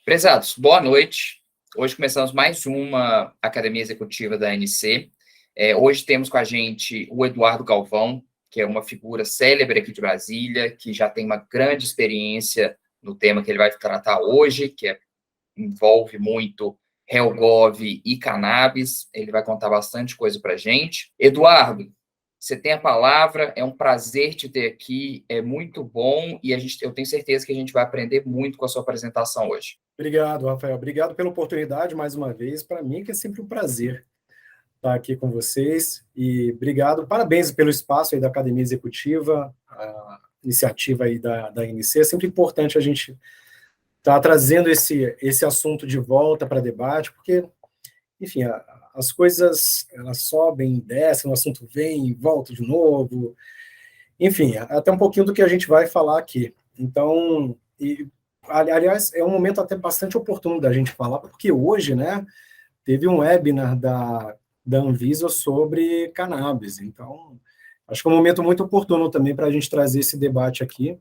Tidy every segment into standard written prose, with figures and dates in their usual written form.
Prezados, boa noite. Hoje começamos mais uma Academia Executiva da ANC. Hoje temos com a gente o Eduardo Galvão, que é uma figura célebre aqui de Brasília, que já tem uma grande experiência no tema que ele vai tratar hoje, envolve muito HelGov e cannabis. Ele vai contar bastante coisa para a gente. Eduardo, você tem a palavra, é um prazer te ter aqui, é muito bom e eu tenho certeza que a gente vai aprender muito com a sua apresentação hoje. Obrigado, Rafael. Obrigado pela oportunidade mais uma vez. Para mim, que é sempre um prazer estar aqui com vocês. E obrigado, parabéns pelo espaço aí da Academia Executiva, a iniciativa aí da ANC. É sempre importante a gente estar trazendo esse assunto de volta para debate, porque, enfim, as coisas elas sobem, descem, o assunto vem e volta de novo. Enfim, até um pouquinho do que a gente vai falar aqui. Então, aliás, é um momento até bastante oportuno da gente falar, porque hoje, né, teve um webinar da Anvisa sobre cannabis. Então, acho que é um momento muito oportuno também para a gente trazer esse debate aqui.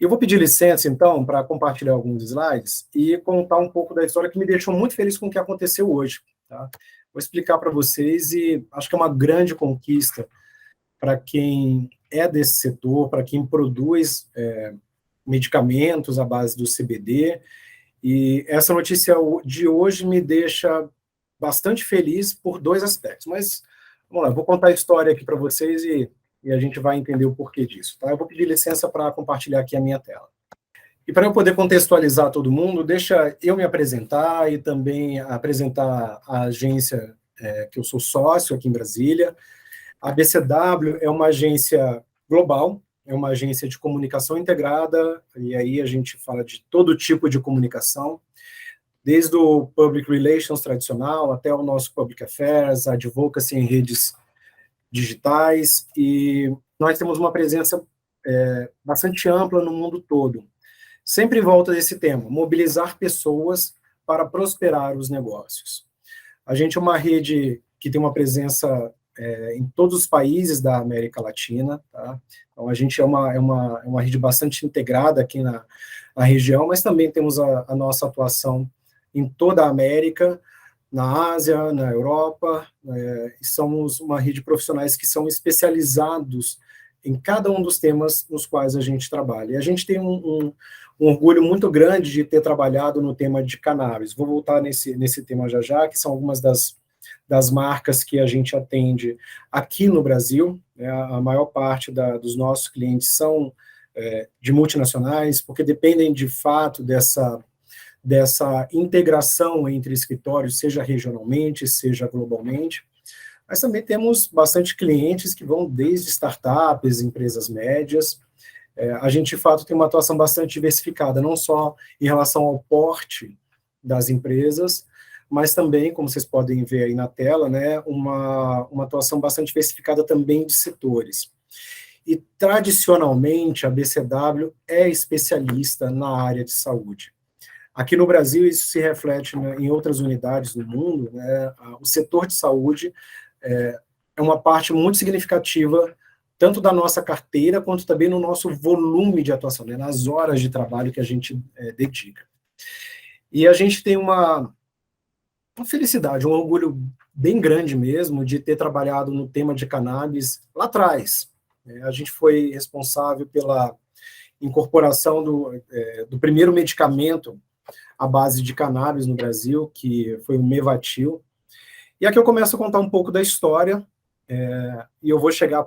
Eu vou pedir licença, então, para compartilhar alguns slides e contar um pouco da história que me deixou muito feliz com o que aconteceu hoje. Tá? Vou explicar para vocês e acho que é uma grande conquista para quem é desse setor, para quem produz medicamentos à base do CBD, e essa notícia de hoje me deixa bastante feliz por dois aspectos, mas vamos lá, vou contar a história aqui para vocês e a gente vai entender o porquê disso, tá? Eu vou pedir licença para compartilhar aqui a minha tela. E para eu poder contextualizar todo mundo, deixa eu me apresentar e também apresentar a agência que eu sou sócio aqui em Brasília. A BCW é uma agência global, é uma agência de comunicação integrada, e aí a gente fala de todo tipo de comunicação, desde o Public Relations tradicional até o nosso Public Affairs, Advocacy em redes digitais, e nós temos uma presença bastante ampla no mundo todo, sempre em volta desse tema, mobilizar pessoas para prosperar os negócios. A gente é uma rede que tem uma presença em todos os países da América Latina, tá? Então, a gente é uma rede bastante integrada aqui na região, mas também temos a nossa atuação em toda a América, na Ásia, na Europa, e somos uma rede de profissionais que são especializados em cada um dos temas nos quais a gente trabalha. E a gente tem um orgulho muito grande de ter trabalhado no tema de cannabis. Vou voltar nesse tema já, que são algumas das marcas que a gente atende aqui no Brasil. A maior parte dos nossos clientes são de multinacionais, porque dependem de fato dessa integração entre escritórios, seja regionalmente, seja globalmente. Mas também temos bastante clientes que vão desde startups, empresas médias. A gente, de fato, tem uma atuação bastante diversificada, não só em relação ao porte das empresas, mas também, como vocês podem ver aí na tela, né, uma atuação bastante diversificada também de setores. E, tradicionalmente, a BCW é especialista na área de saúde. Aqui no Brasil, isso se reflete em outras unidades do mundo, né, o setor de saúde é uma parte muito significativa, tanto da nossa carteira, quanto também no nosso volume de atuação, né, nas horas de trabalho que a gente dedica. E a gente tem uma felicidade, um orgulho bem grande mesmo de ter trabalhado no tema de cannabis lá atrás. A gente foi responsável pela incorporação do primeiro medicamento à base de cannabis no Brasil, que foi o Mevatil. E aqui eu começo a contar um pouco da história, e eu vou chegar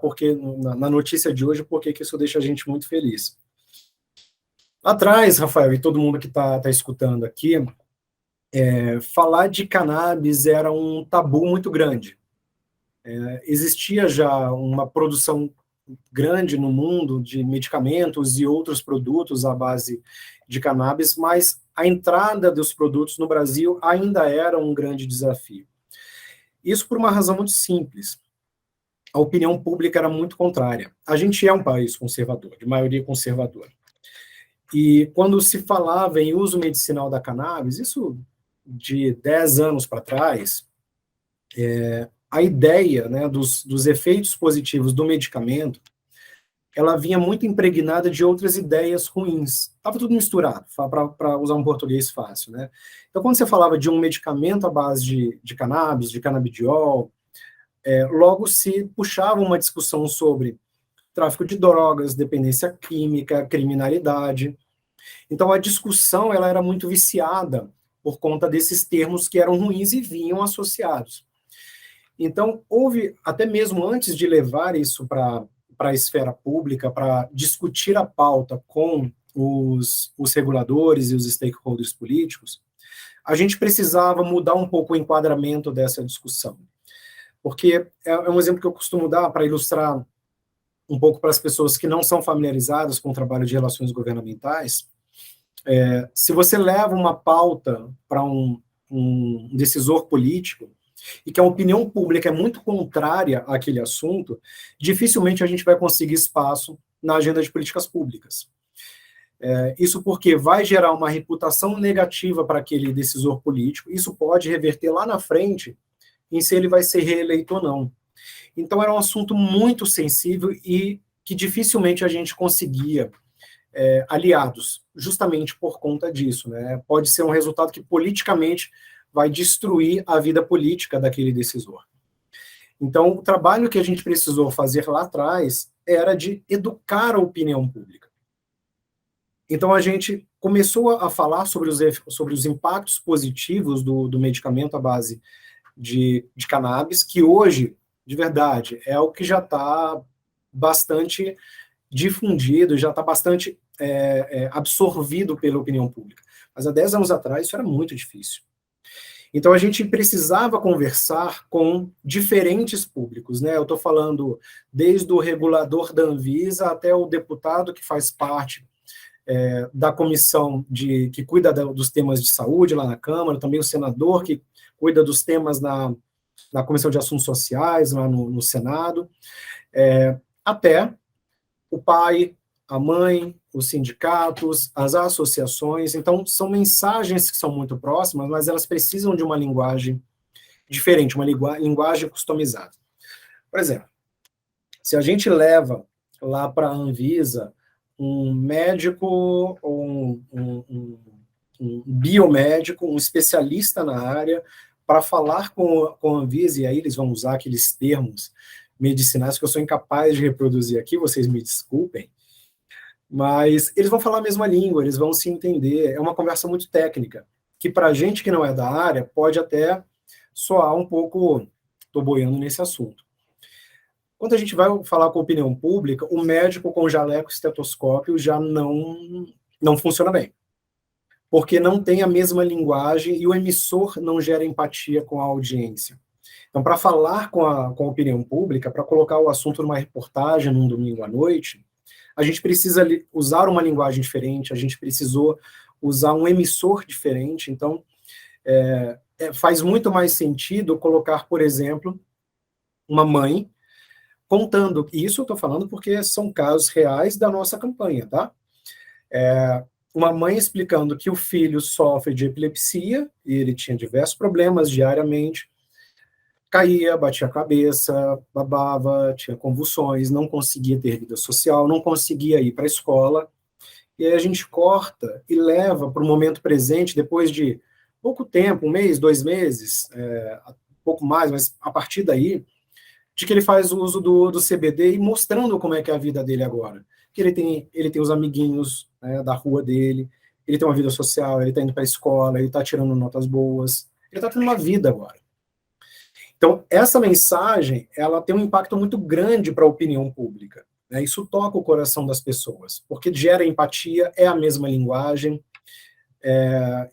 na notícia de hoje, porque isso deixa a gente muito feliz. Lá atrás, Rafael, e todo mundo que está escutando aqui, falar de cannabis era um tabu muito grande. Existia já uma produção grande no mundo de medicamentos e outros produtos à base de cannabis, mas a entrada dos produtos no Brasil ainda era um grande desafio. Isso por uma razão muito simples. A opinião pública era muito contrária. A gente é um país conservador, de maioria conservadora. E quando se falava em uso medicinal da cannabis, isso de 10 anos para trás, a ideia, né, dos efeitos positivos do medicamento ela vinha muito impregnada de outras ideias ruins. Estava tudo misturado, para usar um português fácil, né? Então, quando você falava de um medicamento à base de cannabis, de canabidiol, logo se puxava uma discussão sobre tráfico de drogas, dependência química, criminalidade. Então, a discussão ela era muito viciada por conta desses termos que eram ruins e vinham associados. Então, houve, até mesmo antes de levar isso para a esfera pública, para discutir a pauta com os reguladores e os stakeholders políticos, a gente precisava mudar um pouco o enquadramento dessa discussão. Porque é um exemplo que eu costumo dar para ilustrar um pouco para as pessoas que não são familiarizadas com o trabalho de relações governamentais. Se você leva uma pauta para um decisor político, e que a opinião pública é muito contrária àquele assunto, dificilmente a gente vai conseguir espaço na agenda de políticas públicas. Isso porque vai gerar uma reputação negativa para aquele decisor político, isso pode reverter lá na frente em se ele vai ser reeleito ou não. Então era um assunto muito sensível e que dificilmente a gente conseguia aliados, justamente por conta disso, né? Pode ser um resultado que politicamente vai destruir a vida política daquele decisor. Então, o trabalho que a gente precisou fazer lá atrás era de educar a opinião pública. Então, a gente começou a falar sobre os impactos positivos do medicamento à base de cannabis, que hoje, de verdade, é o que já está bastante difundido, já está bastante absorvido pela opinião pública. Mas há 10 anos atrás isso era muito difícil. Então, a gente precisava conversar com diferentes públicos, né? Eu estou falando desde o regulador da Anvisa até o deputado que faz parte da comissão que cuida dos temas de saúde lá na Câmara, também o senador que cuida dos temas na Comissão de Assuntos Sociais, lá no Senado, até o pai, a mãe, os sindicatos, as associações. Então, são mensagens que são muito próximas, mas elas precisam de uma linguagem diferente, uma linguagem customizada. Por exemplo, se a gente leva lá para a Anvisa um médico ou um biomédico, um especialista na área, para falar com a Anvisa, e aí eles vão usar aqueles termos medicinais que eu sou incapaz de reproduzir aqui, vocês me desculpem, mas eles vão falar a mesma língua, eles vão se entender, é uma conversa muito técnica, que para a gente que não é da área, pode até soar um pouco, estou boiando nesse assunto. Quando a gente vai falar com a opinião pública, o médico com jaleco e estetoscópio já não funciona bem, porque não tem a mesma linguagem e o emissor não gera empatia com a audiência. Então, para falar com a opinião pública, para colocar o assunto numa reportagem num domingo à noite, a gente precisa usar uma linguagem diferente, a gente precisou usar um emissor diferente, então faz muito mais sentido colocar, por exemplo, uma mãe contando, e isso eu estou falando porque são casos reais da nossa campanha, tá? Uma mãe explicando que o filho sofre de epilepsia, e ele tinha diversos problemas diariamente, caía, batia a cabeça, babava, tinha convulsões, não conseguia ter vida social, não conseguia ir para a escola, e aí a gente corta e leva para o momento presente, depois de pouco tempo, 1 mês, 2 meses, pouco mais, mas a partir daí, de que ele faz o uso do CBD e mostrando como é que é a vida dele agora. Que ele tem os amiguinhos, né, da rua dele, ele tem uma vida social, ele está indo para a escola, ele está tirando notas boas, ele está tendo uma vida agora. Então, essa mensagem, ela tem um impacto muito grande para a opinião pública, né? Isso toca o coração das pessoas, porque gera empatia, é a mesma linguagem.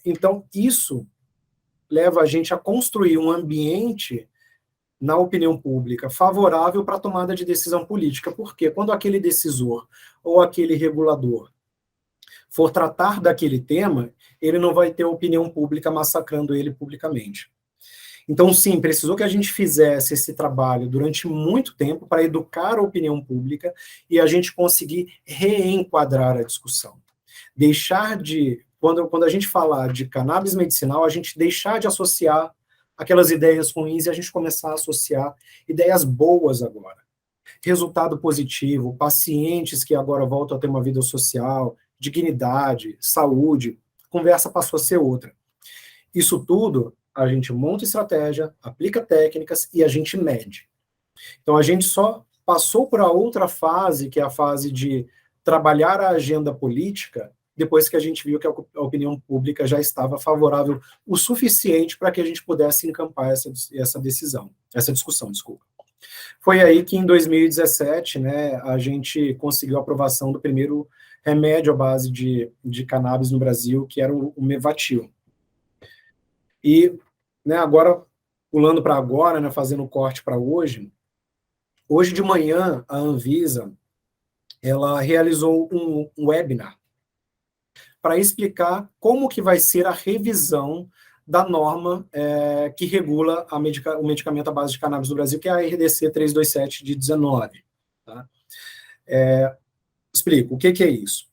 Então, isso leva a gente a construir um ambiente na opinião pública favorável para a tomada de decisão política, porque quando aquele decisor ou aquele regulador for tratar daquele tema, ele não vai ter a opinião pública massacrando ele publicamente. Então, sim, precisou que a gente fizesse esse trabalho durante muito tempo para educar a opinião pública e a gente conseguir reenquadrar a discussão. Deixar de, quando a gente falar de cannabis medicinal, a gente deixar de associar aquelas ideias ruins e a gente começar a associar ideias boas agora. resultado positivo, pacientes que agora voltam a ter uma vida social, dignidade, saúde, a conversa passou a ser outra. Isso tudo, a gente monta estratégia, aplica técnicas e a gente mede. Então, a gente só passou para outra fase, que é a fase de trabalhar a agenda política, depois que a gente viu que a opinião pública já estava favorável o suficiente para que a gente pudesse encampar essa discussão, desculpa. Foi aí que, em 2017, né, a gente conseguiu a aprovação do primeiro remédio à base de cannabis no Brasil, que era o Mevatil. E, né, agora, pulando para agora, né, fazendo o corte para hoje de manhã, a Anvisa, ela realizou um webinar para explicar como que vai ser a revisão da norma que regula o medicamento à base de cannabis no Brasil, que é a RDC 327 de 19. Tá? Explico, o que é isso?